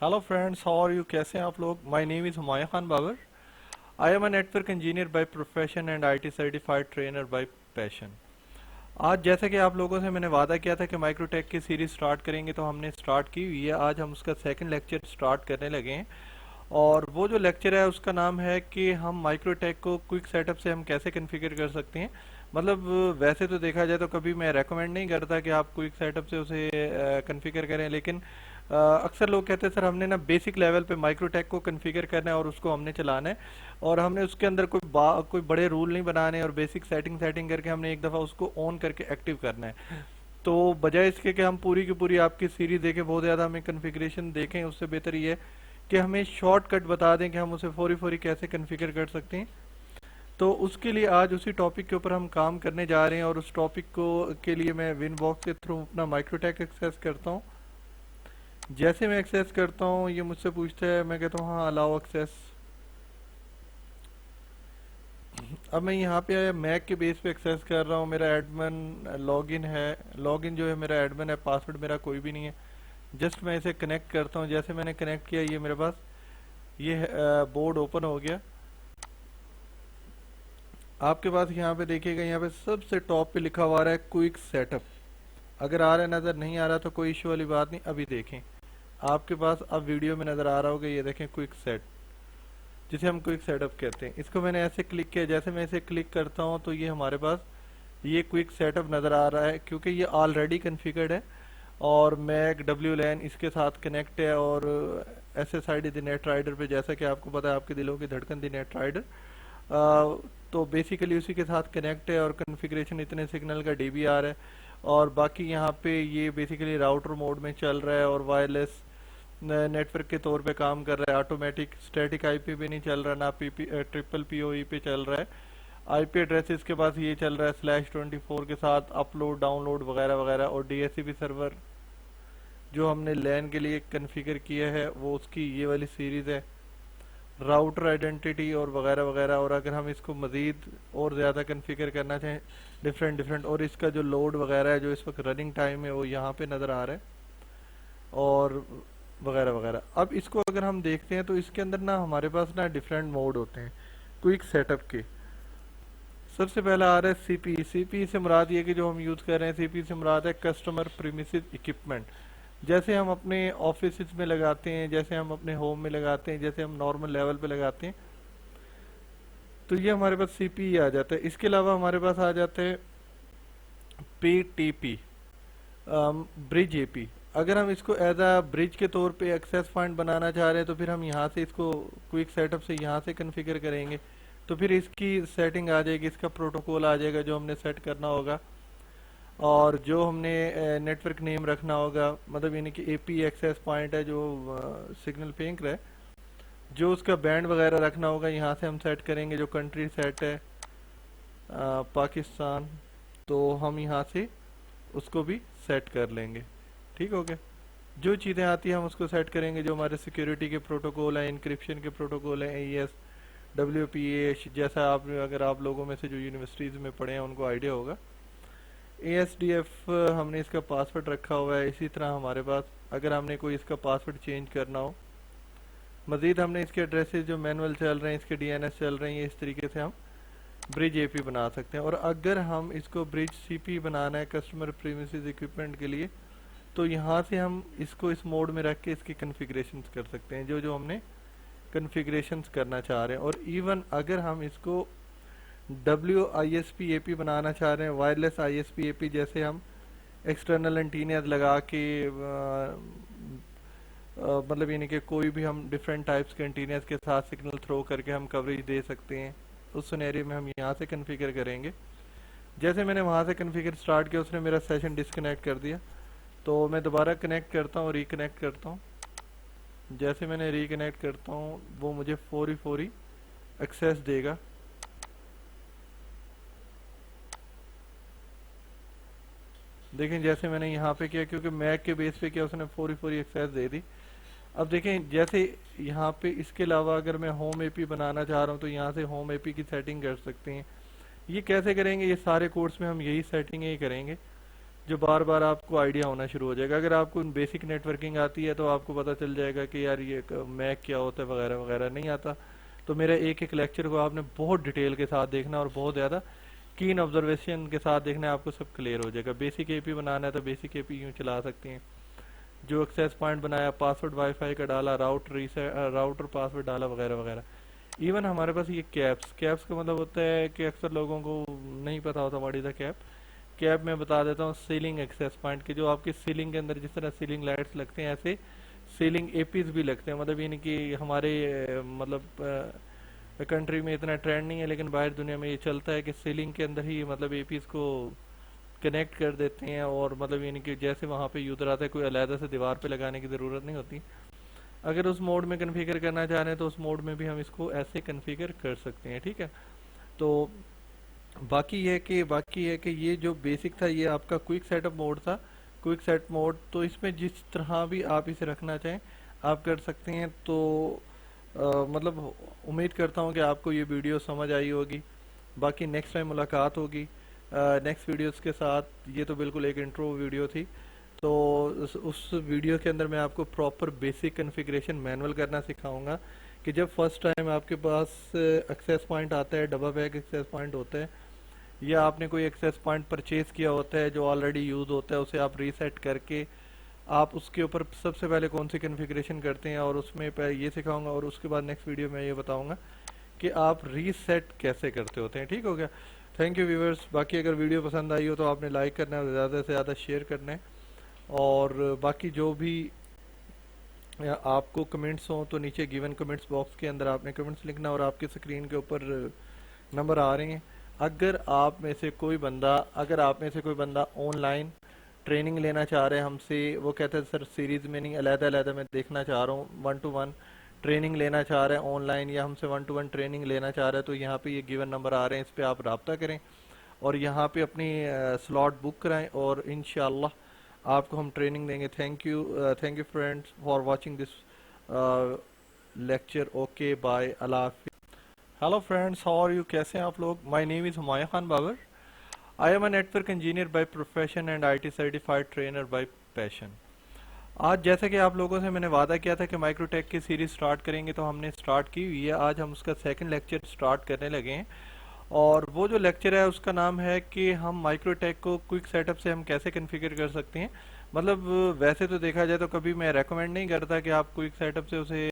Hello friends, how are you? कैसे हैं आप लोग? My name is Humayun Khan Babar. I am a network engineer by profession and IT certified trainer by passion. आज जैसे कि आप लोगों से मैंने वादा किया था कि माइक्रोटेक की सीरीज स्टार्ट करेंगे, तो हमने स्टार्ट की हुई है। आज हम उसका सेकंड लेक्चर स्टार्ट करने लगे हैं। और वो जो लेक्चर है उसका नाम है कि हम माइक्रोटेक को क्विक सेटअप से हम कैसे कॉन्फ़िगर कर सकते हैं। मतलब वैसे तो देखा जाए तो कभी मैं रेकमेंड नहीं करता कि आप क्विक सेटअप से उसे कॉन्फ़िगर करें, लेकिन अक्सर लोग कहते हैं सर हमने ना बेसिक लेवल पे माइक्रोटेक को कॉन्फ़िगर करना है और उसको हमने चलाना है, और हमने उसके अंदर कोई बड़े रूल नहीं बनाने, और बेसिक सेटिंग सेटिंग करके हमने एक दफ़ा उसको ऑन करके एक्टिव करना है। तो बजाय इसके कि हम पूरी की पूरी आपकी सीरीज देखें, बहुत ज़्यादा हमें कॉन्फ़िगरेशन देखें, उससे बेहतर ये है कि हमें शॉर्टकट बता दें कि हम उसे फौरी फौरी कैसे कॉन्फ़िगर कर सकते हैं। तो उसके लिए आज उसी टॉपिक के ऊपर हम काम करने जा रहे हैं, और उस टॉपिक को के लिए मैं विनबॉक्स के थ्रू अपना माइक्रोटेक एक्सेस करता हूँ। जैसे मैं एक्सेस करता हूँ ये मुझसे पूछता है, मैं कहता हूँ हाँ अलाउ एक्सेस। अब मैं यहाँ पे मैक के बेस पे एक्सेस कर रहा हूँ। मेरा एडमिन लॉगिन है, लॉगिन जो है मेरा एडमिन है, पासवर्ड मेरा कोई भी नहीं है। जस्ट मैं इसे कनेक्ट करता हूँ। जैसे मैंने कनेक्ट किया ये मेरे पास ये बोर्ड ओपन हो गया। आपके पास यहाँ पे देखिएगा, यहाँ पे सबसे टॉप पे लिखा हुआ आ रहा है क्विक सेटअप। अगर आ रहा है, नज़र नहीं आ रहा तो कोई इशू वाली बात नहीं। अभी देखें, आपके पास अब वीडियो में नज़र आ रहा होगा, ये देखें क्विक सेट, जिसे हम क्विक सेटअप कहते हैं। इसको मैंने ऐसे क्लिक किया, जैसे मैं इसे क्लिक करता हूँ तो ये हमारे पास ये क्विक सेटअप नज़र आ रहा है, क्योंकि ये ऑलरेडी कन्फिगर्ड है और मैक डब्ल्यू लैन इसके साथ कनेक्ट है। और S S I D the net rider पे, जैसा कि आपको पता है, आपके दिलों की धड़कन दी नेट राइडर, तो बेसिकली उसी के साथ कनेक्ट है। और कन्फिग्रेशन इतने सिग्नल का डीबीआर है। और बाकी यहाँ पे ये बेसिकली राउटर मोड में चल रहा है और वायरलेस नेटवर्क के तौर पे काम कर रहा है। ऑटोमेटिक स्टैटिक आईपी पे नहीं चल रहा, ना ट्रिपल पीओई पे चल रहा है। आईपी एड्रेस इसके पास ये चल रहा है /24 के साथ अपलोड डाउनलोड वगैरह वगैरह। और डीएचसीपी सर्वर जो हमने लैन के लिए कन्फिगर किया है वो उसकी ये वाली सीरीज है। राउटर आइडेंटिटी और वगैरह वगैरह। और अगर हम इसको मज़ीद और ज़्यादा कन्फिगर करना चाहें डिफरेंट डिफरेंट, और इसका जो लोड वगैरह है, जो इस वक्त रनिंग टाइम है, वो यहाँ पे नज़र आ रहा है, और वगैरह वगैरह। अब इसको अगर हम देखते हैं तो इसके अंदर ना हमारे पास ना डिफरेंट मोड होते हैं क्विक सेटअप के। सबसे पहला आ रहा है सीपी। सीपी से मुराद ये कि जो हम यूज़ कर रहे हैं, सीपी से मुराद है कस्टमर प्रीमिसेस इक्विपमेंट। जैसे हम अपने ऑफिस में लगाते हैं, जैसे हम अपने होम में लगाते हैं, जैसे हम नॉर्मल लेवल पे लगाते हैं, तो ये हमारे पास सीपी आ जाता है। इसके अलावा हमारे पास आ जाता है पीटीपी, ब्रिज एपी। अगर हम इसको एज अ ब्रिज के तौर पे एक्सेस पॉइंट बनाना चाह रहे हैं तो फिर हम यहाँ से इसको क्विक सेटअप से यहाँ से कॉन्फ़िगर करेंगे, तो फिर इसकी सेटिंग आ जाएगी, इसका प्रोटोकॉल आ जाएगा जो हमने सेट करना होगा, और जो हमने नेटवर्क नेम रखना होगा, मतलब यानी कि एपी एक्सेस पॉइंट है जो सिग्नल फेंक रहा है, जो उसका बैंड वगैरह रखना होगा यहाँ से हम सेट करेंगे। जो कंट्री सेट है पाकिस्तान, तो हम यहाँ से उसको भी सेट कर लेंगे। ठीक हो गया। जो चीज़ें आती हैं हम उसको सेट करेंगे, जो हमारे सिक्योरिटी के प्रोटोकॉल हैं, इंक्रिप्शन के प्रोटोकॉल हैं, एईएस डब्ल्यूपीए, जैसा आप अगर आप लोगों में से जो यूनिवर्सिटीज़ में पढ़े हैं उनको आइडिया होगा। एएसडीएफ हमने इसका पासवर्ड रखा हुआ है। इसी तरह हमारे पास अगर हमने कोई इसका पासवर्ड चेंज करना हो, मज़ीद हमने इसके एड्रेसेस जो मैनुअल चल रहे हैं, इसके डीएनएस चल रहे हैं, इस तरीके से हम ब्रिज एपी बना सकते हैं। और अगर हम इसको ब्रिज सीपी बनाना है कस्टमर प्रीमिसेस इक्विपमेंट के लिए, तो यहाँ से हम इसको इस मोड में रख के इसकी कन्फिग्रेशंस कर सकते हैं, जो जो हमने कन्फिग्रेशंस करना चाह रहे हैं। और इवन अगर हम इसको WISP AP बनाना चाह रहे हैं, वायरलेस ISP AP, जैसे हम एक्सटर्नल एंटीनियाज लगा के मतलब यानी कि कोई भी हम डिफरेंट टाइप्स के एंटीनियाज के साथ सिग्नल थ्रो करके हम कवरेज दे सकते हैं, उस सिनेरियो में हम यहाँ से कन्फिगर करेंगे। जैसे मैंने वहाँ से कन्फिगर स्टार्ट किया, उसने मेरा सेशन डिस्कनेक्ट कर दिया, तो मैं दोबारा कनेक्ट करता हूँ, रिकनेक्ट करता हूँ। जैसे मैंने रिकनेक्ट करता हूँ वो मुझे फौरी एक्सेस देगा। देखें जैसे मैंने यहाँ पे किया, क्योंकि मैक के बेस पे किया, उसने फौरी एक्सेस दे दी। अब देखें जैसे यहाँ पे इसके अलावा अगर मैं होम एपी बनाना चाह रहा हूँ तो यहाँ से होम एपी की सेटिंग कर सकते हैं। ये कैसे करेंगे? ये सारे कोर्स में हम यही सेटिंग ही करेंगे। जो बार बार आपको आइडिया होना शुरू हो जाएगा। अगर आपको बेसिक नेटवर्किंग आती है तो आपको पता चल जाएगा कि यार ये मैक क्या होता है वगैरह वगैरह। नहीं आता तो मेरा एक एक लेक्चर को आपने बहुत डिटेल के साथ देखना और बहुत ज़्यादा कीन ऑब्जर्वेशन के साथ देखना है, आपको सब क्लियर हो जाएगा। बेसिक एपी बनाना है तो बेसिक एपी यूँ चला सकती हैं। जो एक्सेस पॉइंट बनाया, पासवर्ड वाईफाई का डाला, राउटर पासवर्ड डाला वगैरह वगैरह। इवन हमारे पास ये कैप्स, कैप्स का मतलब होता है कि अक्सर लोगों को नहीं पता होता what is the cap. Cap मैं बता देता हूँ, सीलिंग एक्सेस पॉइंट के जो आपकी सीलिंग के अंदर जिस तरह सीलिंग लाइट्स लगते हैं ऐसे सीलिंग एपीज भी लगते हैं। मतलब यानी कि हमारे मतलब कंट्री में इतना ट्रेंड नहीं है, लेकिन बाहर दुनिया में ये चलता है कि सीलिंग के अंदर ही मतलब एपीज को कनेक्ट कर देते हैं। और मतलब यानी कि जैसे वहाँ पे यूजर आता है कोई अलहदा से दीवार पे लगाने की ज़रूरत नहीं होती। अगर उस मोड में कन्फिगर करना चाह रहे हैं तो उस मोड में भी हम इसको ऐसे कन्फिगर कर सकते हैं, ठीक है। तो बाकी है कि ये जो बेसिक था ये आपका क्विक सेटअप मोड था, क्विक सेट मोड। तो इसमें जिस तरह भी आप इसे रखना चाहें आप कर सकते हैं। तो मतलब उम्मीद करता हूँ कि आपको ये वीडियो समझ आई होगी। बाकी नेक्स्ट टाइम मुलाकात होगी नेक्स्ट वीडियोस के साथ। ये तो बिल्कुल एक इंट्रो वीडियो थी। तो उस वीडियो के अंदर मैं आपको प्रॉपर बेसिक कॉन्फ़िगरेशन मैनुअल करना सिखाऊंगा कि जब फर्स्ट टाइम आपके पास एक्सेस पॉइंट आता है, डबल बैग एक्सेस पॉइंट होता है, या आपने कोई एक्सेस पॉइंट परचेज किया होता है जो ऑलरेडी यूज होता है, उसे आप रीसेट करके आप उसके ऊपर सबसे पहले कौन सी कॉन्फ़िगरेशन करते हैं, और उसमें ये सिखाऊंगा। और उसके बाद नेक्स्ट वीडियो में ये बताऊंगा कि आप रीसेट कैसे करते होते हैं। ठीक हो गया। Thank you viewers. बाकी अगर वीडियो पसंद आई हो तो आपने लाइक करना है, ज़्यादा से ज़्यादा शेयर करना है। और बाकी जो भी आपको कमेंट्स हों तो नीचे गिवन कमेंट्स बॉक्स के अंदर आपने कमेंट्स लिखना, और आपके स्क्रीन के ऊपर नंबर आ रहे हैं। अगर आप में से कोई बंदा ऑनलाइन ट्रेनिंग लेना चाह रहे हैं हमसे, वो कहते हैं सर सीरीज़ में नहीं अलहदा अलहदा मैं देखना चाह रहा हूँ, 1 to 1 ट्रेनिंग लेना चाह रहे हैं ऑनलाइन, या हमसे 1 to 1 ट्रेनिंग लेना चाह रहे हैं, तो यहाँ पे ये गिवन नंबर आ रहे हैं, इस पर आप रब्ता करें और यहाँ पे अपनी स्लॉट बुक कराएं और इंशाल्लाह आपको हम ट्रेनिंग देंगे। Thank you friends for watching this lecture. Okay bye, अल्लाह हाफिज़। Hello friends, how are you, कैसे हैं आप लोग। My name is Humayun Khan Babar. I am a network engineer by profession and IT certified trainer by passion. आज जैसे कि आप लोगों से मैंने वादा किया था कि माइक्रोटेक की सीरीज स्टार्ट करेंगे, तो हमने स्टार्ट की हुई है। आज हम उसका सेकंड लेक्चर स्टार्ट करने लगे हैं, और वो जो लेक्चर है उसका नाम है कि हम माइक्रोटेक को क्विक सेटअप से हम कैसे कॉन्फ़िगर कर सकते हैं। मतलब वैसे तो देखा जाए तो कभी मैं रेकमेंड नहीं करता कि आप क्विक सेटअप से उसे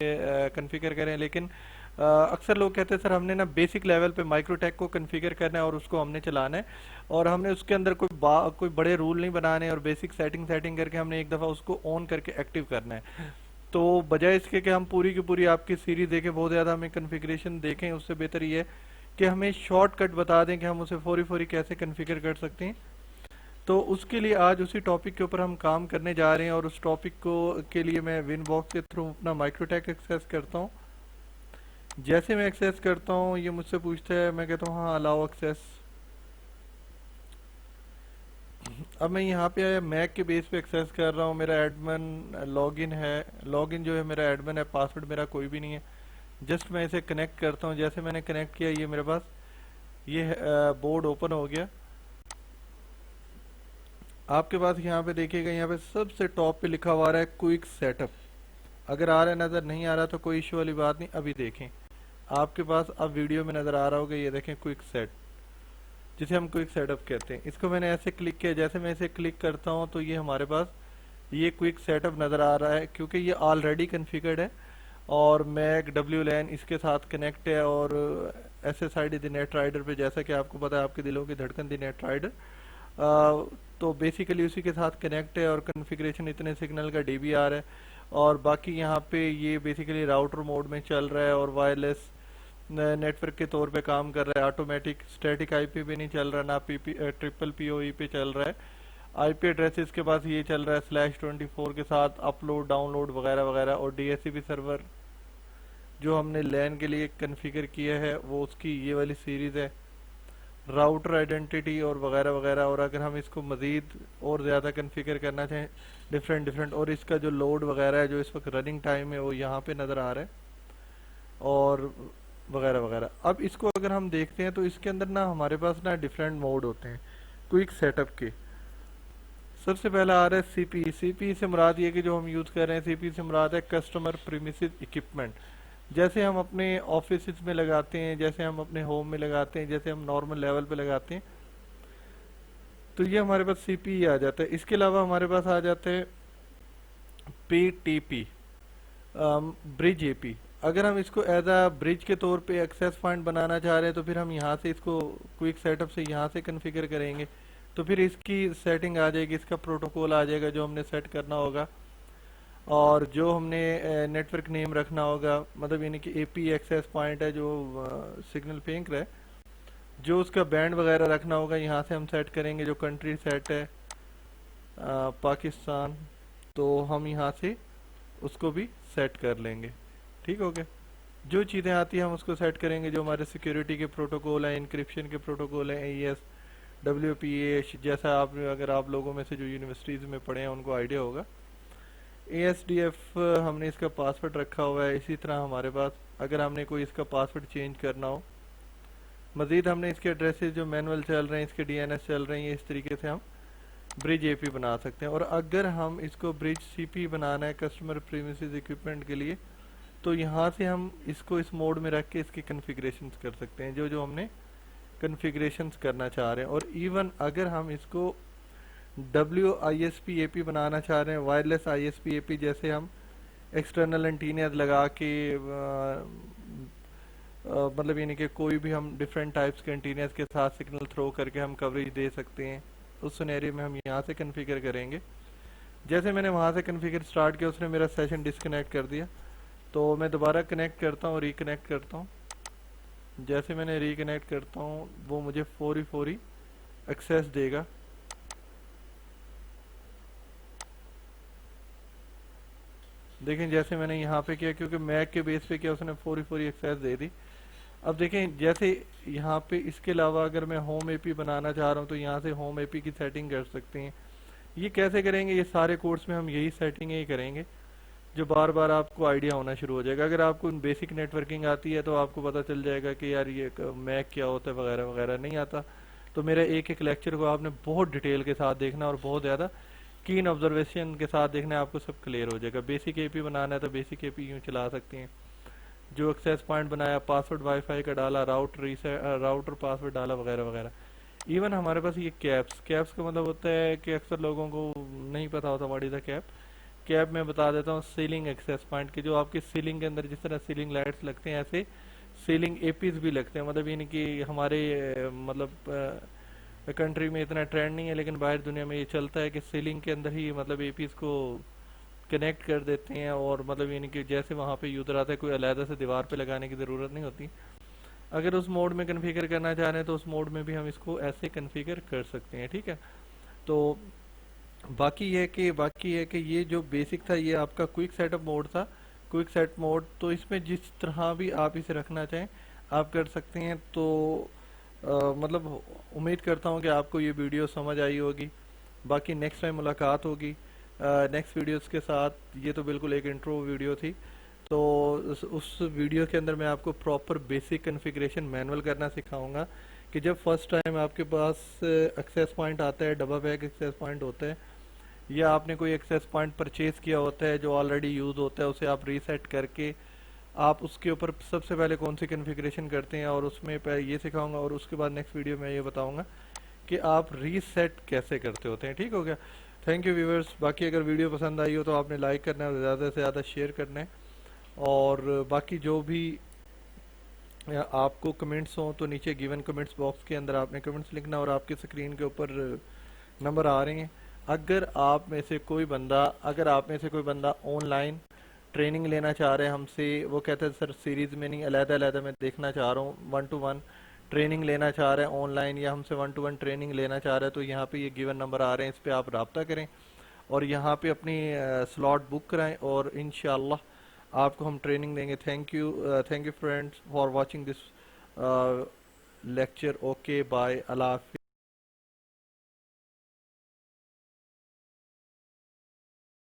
कॉन्फ़िगर करें, लेकिन अक्सर लोग कहते हैं सर हमने ना बेसिक लेवल पे माइक्रोटेक को कॉन्फ़िगर करना है और उसको हमने चलाना है, और हमने उसके अंदर कोई बड़े रूल नहीं बनाने, और बेसिक सेटिंग करके हमने एक दफ़ा उसको ऑन करके एक्टिव करना है। तो बजाय इसके कि हम पूरी की पूरी आपकी सीरीज देखें, बहुत ज़्यादा हमें कॉन्फ़िगरेशन देखें, उससे बेहतर ये है कि हमें शॉर्टकट बता दें कि हम उसे फौरी फौरी कैसे कॉन्फ़िगर कर सकते हैं। तो उसके लिए आज उसी टॉपिक के ऊपर हम काम करने जा रहे हैं, और उस टॉपिक को के लिए मैं विनबॉक्स के थ्रू अपना माइक्रोटेक एक्सेस करता हूँ। जैसे मैं एक्सेस करता हूँ ये मुझसे पूछता है, मैं कहता हूँ हाँ अलाउ एक्सेस। अब मैं यहाँ पे मैक के बेस पे एक्सेस कर रहा हूँ। मेरा एडमिन लॉगिन है, लॉगिन जो है मेरा एडमिन है, पासवर्ड मेरा कोई भी नहीं है। जस्ट मैं इसे कनेक्ट करता हूँ। जैसे मैंने कनेक्ट किया ये मेरे पास ये बोर्ड ओपन हो गया। आपके पास यहाँ पे देखिएगा, यहाँ पे सबसे टॉप पे लिखा हुआ है क्विक सेटअप। अगर आ रहा है, नज़र नहीं आ रहा तो कोई इशू वाली बात नहीं, अभी देखें आपके पास अब वीडियो में नज़र आ रहा होगा। ये देखें क्विक सेट, जिसे हम क्विक सेटअप कहते हैं। इसको मैंने ऐसे क्लिक किया, जैसे मैं इसे क्लिक करता हूँ तो ये हमारे पास ये क्विक सेटअप नज़र आ रहा है, क्योंकि ये ऑलरेडी कन्फिगर्ड है और मैक WLAN इसके साथ कनेक्ट है, और SSID द नेट राइडर पे, जैसा कि आपको पता है आपके दिलों की धड़कन द नेट राइडर, तो बेसिकली उसी के साथ कनेक्ट है। और कन्फिग्रेशन इतने सिग्नल का DBR है, और बाकी यहाँ पे ये बेसिकली राउटर मोड में चल रहा है और वायरलेस नेटवर्क के तौर पे काम कर रहा है। ऑटोमेटिक स्टैटिक IP पे नहीं चल रहा, ना ट्रिपल PoE पे चल रहा है। IP एड्रेस इसके पास ये चल रहा है /24 के साथ अपलोड डाउनलोड वगैरह वगैरह। और DHCP सर्वर जो हमने LAN के लिए कन्फिगर किया है वो उसकी ये वाली सीरीज़ है। राउटर आइडेंटिटी और वगैरह वगैरह। और अगर हम इसको मज़ीद और ज़्यादा कन्फिगर करना चाहें डिफरेंट, और इसका जो लोड वगैरह है जो इस वक्त रनिंग टाइम है वो यहाँ पे नज़र आ रहा है, और वगैरह वगैरह। अब इसको अगर हम देखते हैं तो इसके अंदर ना हमारे पास ना डिफरेंट मोड होते हैं क्विक सेटअप के। सबसे पहला आ रहा है सीपी। सीपी से मुराद ये कि जो हम यूज़ कर रहे हैं, सीपी से मुराद है कस्टमर प्रीमिसेस इक्विपमेंट। जैसे हम अपने ऑफिस में लगाते हैं, जैसे हम अपने होम में लगाते हैं, जैसे हम नॉर्मल लेवल पे लगाते हैं, तो ये हमारे पास सीपी आ जाता है। इसके अलावा हमारे पास आ जाते हैं पीटीपी, ब्रिज एपी। अगर हम इसको एज अ ब्रिज के तौर पे एक्सेस पॉइंट बनाना चाह रहे हैं तो फिर हम यहाँ से इसको क्विक सेटअप से यहाँ से कॉन्फ़िगर करेंगे, तो फिर इसकी सेटिंग आ जाएगी, इसका प्रोटोकॉल आ जाएगा जो हमने सेट करना होगा, और जो हमने नेटवर्क नेम रखना होगा, मतलब यानी कि एपी एक्सेस पॉइंट है जो सिग्नल फेंक रहा है, जो उसका बैंड वगैरह रखना होगा यहाँ से हम सेट करेंगे। जो कंट्री सेट है पाकिस्तान, तो हम यहाँ से उसको भी सेट कर लेंगे। ठीक हो गया। जो चीज़ें आती हैं हम उसको सेट करेंगे, जो हमारे सिक्योरिटी के प्रोटोकॉल हैं, इंक्रिप्शन के प्रोटोकॉल हैं, AES WPA, जैसा आप अगर आप लोगों में से जो यूनिवर्सिटीज़ में पढ़े हैं उनको आइडिया होगा। ASDF हमने इसका पासवर्ड रखा हुआ है। इसी तरह हमारे पास अगर हमने कोई इसका पासवर्ड चेंज करना हो, मज़ीद हमने इसके एड्रेसेस जो मैनुअल चल रहे हैं, इसके DNS चल रहे हैं, इस तरीके से हम ब्रिज एपी बना सकते हैं। और अगर हम इसको ब्रिज सीपी बनाना है कस्टमर प्रीमिसेस इक्विपमेंट के लिए, तो यहाँ से हम इसको इस मोड में रख के इसकी कन्फिग्रेशंस कर सकते हैं, जो जो हमने कन्फिग्रेशंस करना चाह रहे हैं। और इवन अगर हम इसको WISP-AP बनाना चाह रहे हैं, वायरलेस ISP-AP, जैसे हम एक्सटर्नल एंटीनियाज लगा के मतलब यानी कि कोई भी हम डिफरेंट टाइप्स के एंटीनियाज के साथ सिग्नल थ्रो करके हम कवरेज दे सकते हैं, उस सिनेरियो में हम यहाँ से कन्फिगर करेंगे। जैसे मैंने वहाँ से कन्फिगर स्टार्ट किया, उसने मेरा सेशन डिस्कनेक्ट कर दिया, तो मैं दोबारा कनेक्ट करता हूँ, रिकनेक्ट करता हूँ। जैसे मैंने रिकनेक्ट करता हूँ वो मुझे फौरी एक्सेस देगा। देखें जैसे मैंने यहाँ पे किया, क्योंकि मैक के बेस पे किया, उसने फौरी एक्सेस दे दी। अब देखें जैसे यहाँ पे इसके अलावा अगर मैं होम एपी बनाना चाह रहा हूँ तो यहाँ से होम एपी की सेटिंग कर सकते हैं। ये कैसे करेंगे, ये सारे कोर्स में हम यही सेटिंग ही करेंगे, जो बार बार आपको आइडिया होना शुरू हो जाएगा। अगर आपको बेसिक नेटवर्किंग आती है तो आपको पता चल जाएगा कि यार ये मैक क्या होता है वगैरह वगैरह। नहीं आता तो मेरा एक एक लेक्चर को आपने बहुत डिटेल के साथ देखना और बहुत ज़्यादा कीन ऑब्जर्वेशन के साथ देखना है, आपको सब क्लियर हो जाएगा। बेसिक एपी बनाना है तो बेसिक एपी यूँ चला सकते हैं। जो एक्सेस पॉइंट बनाया, पासवर्ड वाईफाई का डाला, राउटर पासवर्ड डाला वगैरह वगैरह। इवन हमारे पास ये कैप्स का मतलब होता है कि अक्सर लोगों को नहीं पता होता व्हाट इज द कैप मैं बता देता हूँ। सीलिंग एक्सेस पॉइंट के जो आपकी सीलिंग के अंदर जिस तरह सीलिंग लाइट्स लगते हैं, ऐसे सीलिंग एपीज भी लगते हैं। मतलब यानी कि हमारे मतलब कंट्री में इतना ट्रेंड नहीं है, लेकिन बाहर दुनिया में ये चलता है कि सीलिंग के अंदर ही मतलब एपीज को कनेक्ट कर देते हैं। और मतलब यानी कि जैसे वहाँ पे यूज़र आता है, कोई अलहदा से दीवार पे लगाने की ज़रूरत नहीं होती। अगर उस मोड में कन्फिगर करना चाह रहे हैं तो उस मोड में भी हम इसको ऐसे कन्फिगर कर सकते हैं। ठीक है, तो बाकी है कि ये जो बेसिक था ये आपका क्विक सेटअप मोड था, क्विक सेट मोड। तो इसमें जिस तरह भी आप इसे रखना चाहें आप कर सकते हैं। तो मतलब उम्मीद करता हूँ कि आपको ये वीडियो समझ आई होगी। बाकी नेक्स्ट टाइम मुलाकात होगी नेक्स्ट वीडियोस के साथ। ये तो बिल्कुल एक इंट्रो वीडियो थी, तो उस वीडियो के अंदर मैं आपको प्रॉपर बेसिक कॉन्फ़िगरेशन मैनुअल करना सिखाऊंगा कि जब फर्स्ट टाइम आपके पास एक्सेस पॉइंट आता है, डबल बैक एक्सेस पॉइंट होता है, या आपने कोई एक्सेस पॉइंट परचेज किया होता है जो ऑलरेडी यूज़ होता है, उसे आप रीसेट करके आप उसके ऊपर सबसे पहले कौन सी कॉन्फ़िगरेशन करते हैं, और उसमें ये सिखाऊंगा। और उसके बाद नेक्स्ट वीडियो में ये बताऊंगा कि आप रीसेट कैसे करते होते हैं। ठीक हो गया, थैंक यू व्यूवर्स। बाकी अगर वीडियो पसंद आई हो तो आपने लाइक करना है, ज़्यादा से ज़्यादा शेयर करना है। और बाकी जो भी आपको कमेंट्स हों तो नीचे गिवन कमेंट्स बॉक्स के अंदर आपने कमेंट्स लिखना, और आपके स्क्रीन के ऊपर नंबर आ रहे हैं। अगर आप में से कोई बंदा ऑनलाइन ट्रेनिंग लेना चाह रहे हैं हमसे, वो कहते हैं सर सीरीज़ में नहीं, अलग-अलग मैं देखना चाह रहा हूँ, 1 to 1 ट्रेनिंग लेना चाह रहे हैं ऑनलाइन, या हमसे 1 to 1 ट्रेनिंग लेना चाह रहे हैं, तो यहाँ पे ये गिवन नंबर आ रहे हैं, इस पर आप रब्ता करें और यहाँ पे अपनी स्लॉट बुक कराएं, और इंशाल्लाह आपको हम ट्रेनिंग देंगे। Thank you friends for watching this lecture. Okay bye, अल्लाह हाफिज़।